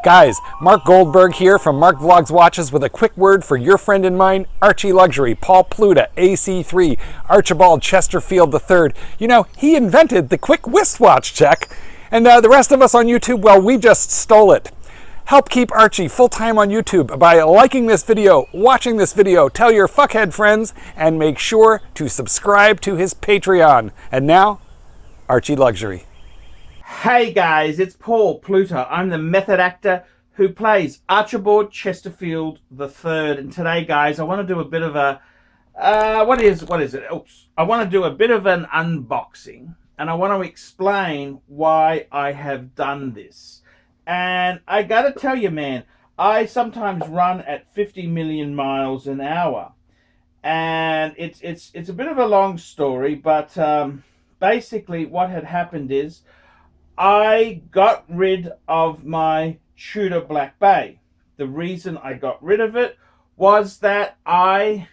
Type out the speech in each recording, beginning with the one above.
Guys, Mark Goldberg here from Mark Vlogs Watches with a quick word for your friend and mine, ArchieLuxury, Paul Pluta, AC3, Archibald Chesterfield III. You know, he invented the quick wristwatch check, and the rest of us on YouTube, well, we just stole it. Help keep Archie full-time on YouTube by liking this video, watching this video, tell your fuckhead friends, and make sure to subscribe to his Patreon. And now, ArchieLuxury. Hey guys, it's Paul Pluta. I'm the method actor who plays Archibald Chesterfield III. And today, guys, I want to do a bit of a what is it? Oops! I want to do a bit of an unboxing, and I want to explain why I have done this. And I gotta tell you, man, I sometimes run at 50 million miles an hour, and it's a bit of a long story, but basically, what had happened is, I got rid of my TUDOR Black Bay. The reason I got rid of it was that I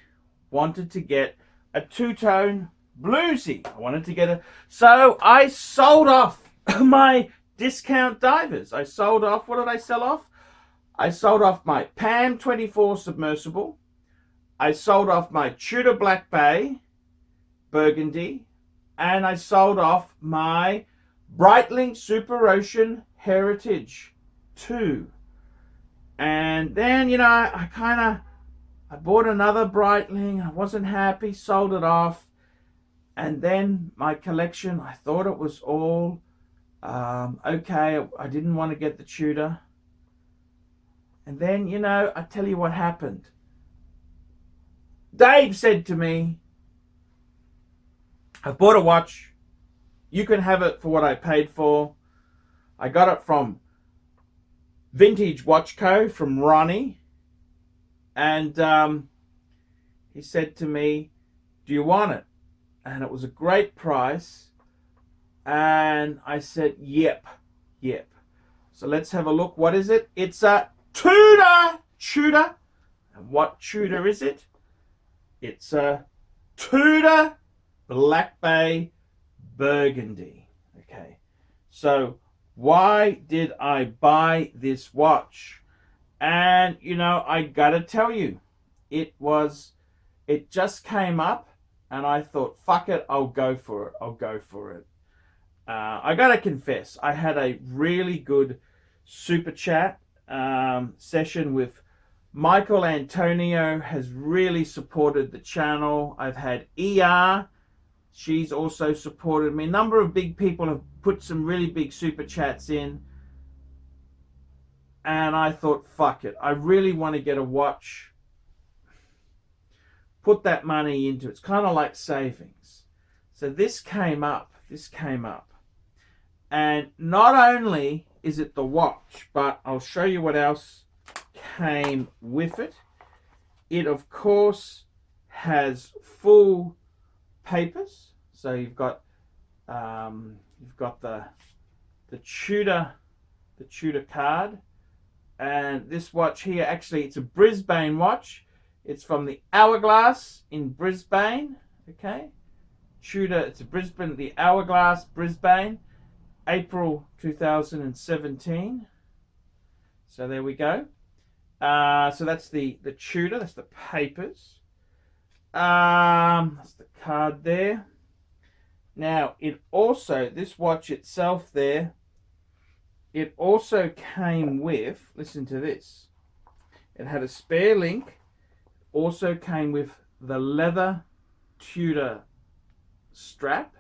wanted to get a two-tone bluesy. So I sold off my discount divers. I sold off, what did I sell off? I sold off my PAM 24 submersible. I sold off my TUDOR Black Bay Burgundy. And I sold off my Breitling Super Ocean Heritage 2. And then, you know, I bought another Breitling. I wasn't happy, sold it off. And then my collection, I thought it was all okay. I didn't want to get the TUDOR. And then, you know, I tell you what happened. Dave said to me, I've bought a watch. You can have it for what I paid for. I got it from Vintage Watch Co. from Ronnie. And he said to me, do you want it? And it was a great price. And I said, yep. So let's have a look. What is it? It's a TUDOR. And what TUDOR is it? It's a TUDOR Black Bay Burgundy. Okay, so why did I buy this watch? And you know, I gotta tell you, it just came up, and I thought, fuck it, I'll go for it. I gotta confess, I had a really good super chat session with Michael Antonio. Has really supported the channel. I've had ER. She's also supported me. A number of big people have put some really big super chats in. And I thought, fuck it. I really want to get a watch. Put that money into it. It's kind of like savings. So this came up. And not only is it the watch, but I'll show you what else came with it. It, of course, has full papers. So you've got the TUDOR card, and this watch here, actually it's a Brisbane watch. It's from the Hourglass in Brisbane. Okay, TUDOR, it's a Brisbane, the Hourglass Brisbane, April 2017. So there we go. So that's the TUDOR, that's the papers. That's the card there. Now, it also, this watch itself there, it also came with, listen to this, it had a spare link, also came with the leather TUDOR strap,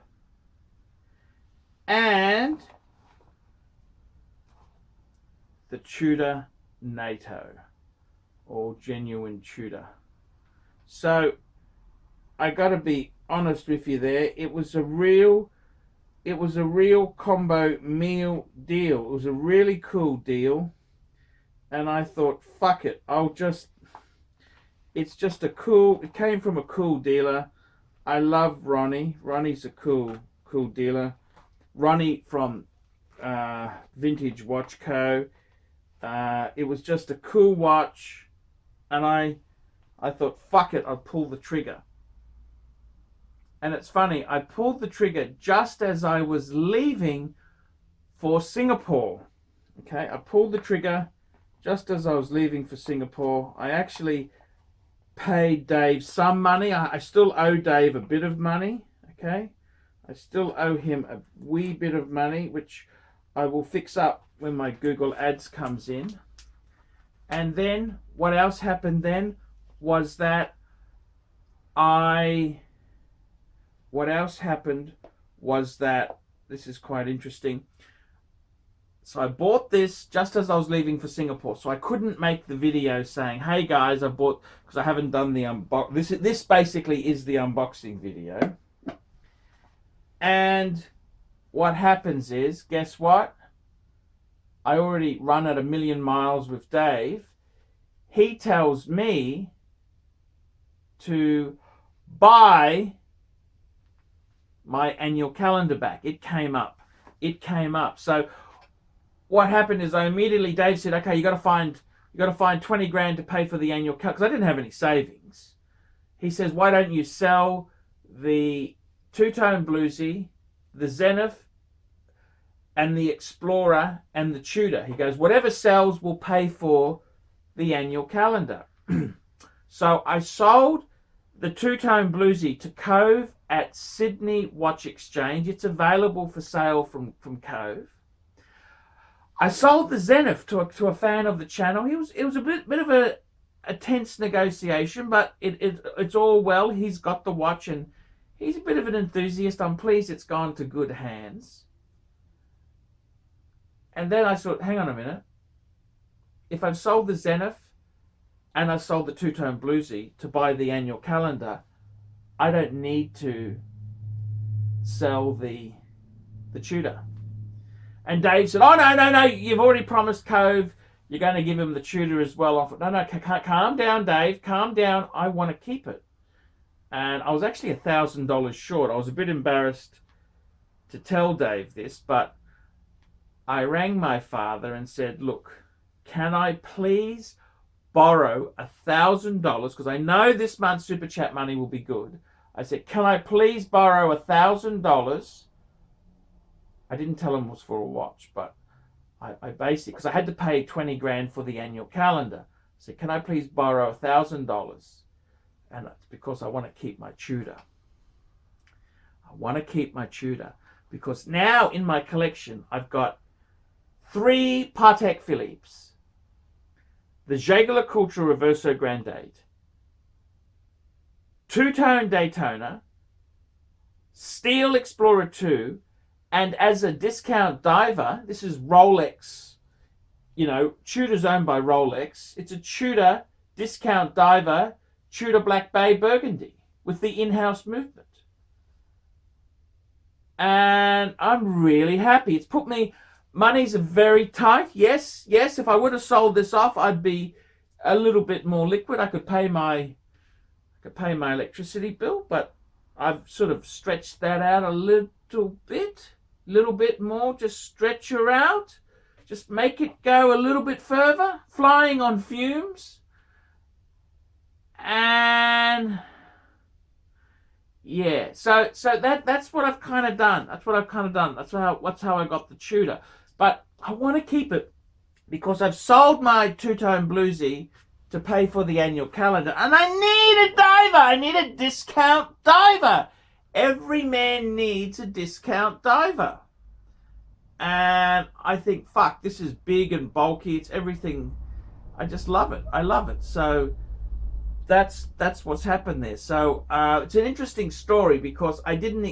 and the TUDOR NATO, or genuine TUDOR. So, I gotta be honest with you there. It was a real combo meal deal. It was a really cool deal. And I thought, fuck it. It came from a cool dealer. I love Ronnie. Ronnie's a cool dealer. Ronnie from Vintage Watch Co. It was just a cool watch. And I thought, fuck it, I'll pull the trigger. And it's funny, I pulled the trigger just as I was leaving for Singapore. Okay, I pulled the trigger just as I was leaving for Singapore, I actually paid Dave some money. I still owe Dave a bit of money, okay? I still owe him a wee bit of money, which I will fix up when my Google Ads comes in. And then what else happened then was that this is quite interesting. So I bought this just as I was leaving for Singapore. So I couldn't make the video saying, hey guys, I bought, because I haven't done the unbox. This basically is the unboxing video. And what happens is, guess what? I already run at 1,000,000 miles with Dave. He tells me to buy my annual calendar back. It came up. So what happened is Dave said, okay, you got to find 20 grand to pay for the annual calendar, because I didn't have any savings. He says, why don't you sell the two-tone bluesy, the Zenith, and the Explorer, and the Tudor. He goes, whatever sells will pay for the annual calendar. So I sold the two-tone bluesy to Cove at Sydney Watch Exchange. It's available for sale from Cove. I sold the Zenith to a fan of the channel. It was a bit of a tense negotiation, but it's all well. He's got the watch and he's a bit of an enthusiast. I'm pleased it's gone to good hands. And then I thought, hang on a minute. If I've sold the Zenith and I sold the two-tone bluesy to buy the annual calendar, I don't need to sell the Tudor. And Dave said, oh, no, you've already promised Cove you're going to give him the Tudor as well. No, calm down, Dave, calm down. I want to keep it. And I was actually $1,000 short. I was a bit embarrassed to tell Dave this, but I rang my father and said, look, can I please borrow $1,000? Because I know this month's Super Chat money will be good. I said, can I please borrow $1,000? I didn't tell him it was for a watch, but I basically, because I had to pay 20 grand for the annual calendar. I said, can I please borrow $1,000? And it's because I want to keep my Tudor. I want to keep my Tudor because now in my collection, I've got 3 Patek Philippe's, the Jaeger LeCoultre Reverso Grande, two-tone Daytona, Steel Explorer 2, and as a discount diver, this is Rolex. You know, Tudor's owned by Rolex. It's a Tudor discount diver, TUDOR Black Bay Burgundy with the in-house movement. And I'm really happy. It's put me, money's very tight. Yes, if I would have sold this off, I'd be a little bit more liquid. I could pay my electricity bill, but I've sort of stretched that out a little bit more. Just stretch her out. Just make it go a little bit further. Flying on fumes. And yeah, so that's what I've kind of done. That's how I got the Tudor. But I want to keep it because I've sold my two-tone bluesy to pay for the annual calendar, and I need a diver. I need a discount diver. Every man needs a discount diver. And I think, fuck, this is big and bulky. It's everything. I just love it. I love it. So that's what's happened there. So it's an interesting story because I didn't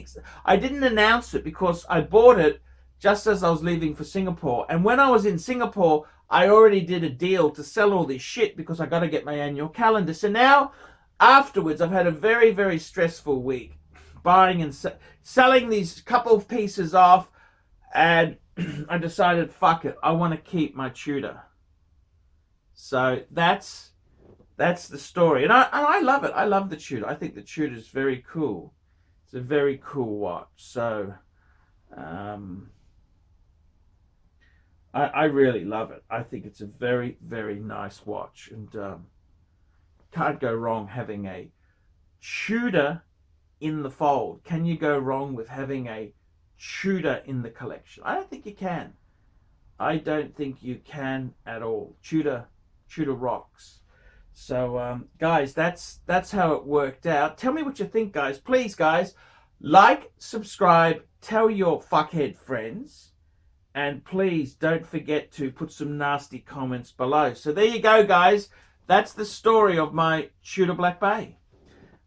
announce it because I bought it just as I was leaving for Singapore. And when I was in Singapore, I already did a deal to sell all this shit because I got to get my annual calendar. So now, afterwards, I've had a very, very stressful week buying and selling these couple of pieces off, and I decided, fuck it, I want to keep my Tudor. So that's the story, and I love it. I love the Tudor. I think the Tudor is very cool. It's a very cool watch. So I really love it. I think it's a very, very nice watch, and can't go wrong having a Tudor in the fold. Can you go wrong with having a Tudor in the collection? I don't think you can. I don't think you can at all. Tudor rocks. So, guys, that's how it worked out. Tell me what you think, guys. Please, guys, like, subscribe, tell your fuckhead friends, and please don't forget to put some nasty comments below. So there you go, guys. That's the story of my TUDOR Black Bay.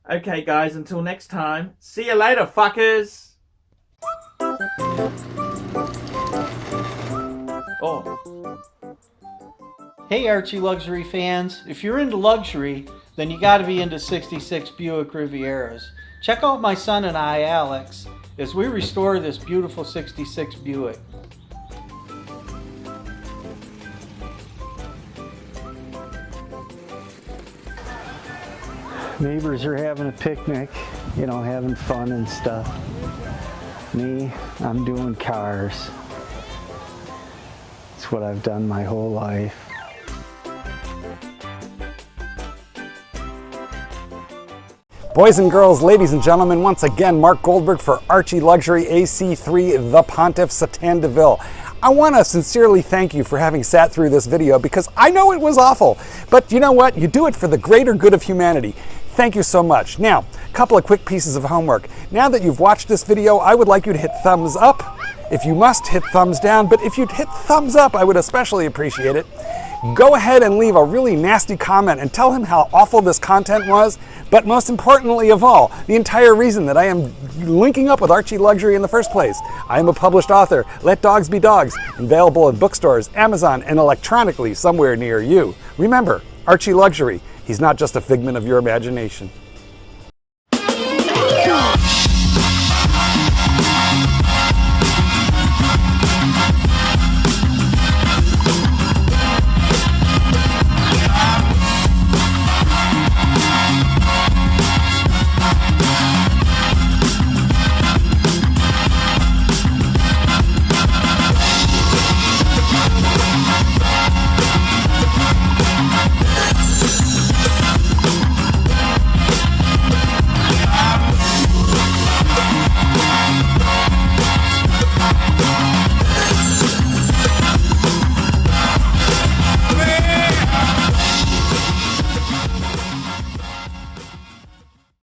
Okay, guys, until next time. See you later, fuckers. Oh. Hey ArchieLuxury fans, if you're into luxury, then you gotta be into 66 Buick Rivieras. Check out my son and I, Alex, as we restore this beautiful 66 Buick. Neighbors are having a picnic, you know, having fun and stuff. Me, I'm doing cars. It's what I've done my whole life. Boys and girls, ladies and gentlemen, once again, Mark Goldberg for ArchieLuxury AC3, the Pontiff, Satan Deville. I want to sincerely thank you for having sat through this video because I know it was awful, but you know what? You do it for the greater good of humanity. Thank you so much. Now, a couple of quick pieces of homework. Now that you've watched this video, I would like you to hit thumbs up. If you must, hit thumbs down, but if you'd hit thumbs up, I would especially appreciate it. Go ahead and leave a really nasty comment and tell him how awful this content was, but most importantly of all, the entire reason that I am linking up with ArchieLuxury in the first place. I am a published author. Let dogs be dogs. Available in bookstores, Amazon, and electronically somewhere near you. Remember, ArchieLuxury. He's not just a figment of your imagination.